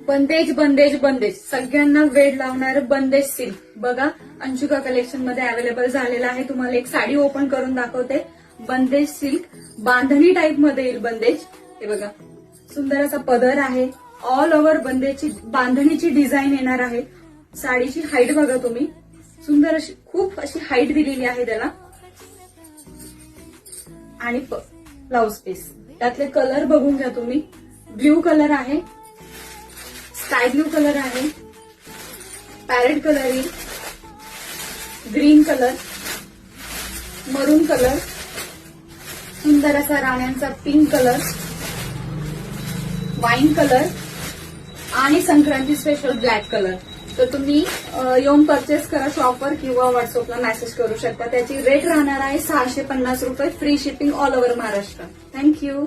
बंदेज बंदेज बंदेज सगळ्यांना वेड लावणार बंदेज सिल्क बघा अंशुका कलेक्शन मध्ये अवेलेबल झालेला आहे. तुम्हाला एक साडी ओपन करून दाखवते. बंदेज सिल्क बांधणी टाईप मध्ये येईल बंदेज. हे बघा सुंदर असा पदर आहे. ऑल ओव्हर बंदेजची बांधणीची डिझाईन येणार आहे. साडीची हाईट बघा तुम्ही, सुंदर अशी खूप अशी हाईट दिलेली आहे त्याला. आणि ब्लाउज पीस त्यातले कलर बघून घ्या तुम्ही. ब्ल्यू कलर आहे, स्काय ब्ल्यू कलर आहे, पॅरेट कलर येईल, ग्रीन कलर, मरून कलर, सुंदर असा राण्यांचा पिंक कलर, वाईन कलर आणि संक्रांती स्पेशल ब्लॅक कलर. तर तुम्ही येऊन परचेस करा शॉपवर किंवा व्हॉट्सअपला मेसेज करू शकता. त्याची रेट राहणार आहे 650 रुपये, free shipping all over Maharashtra. Thank you.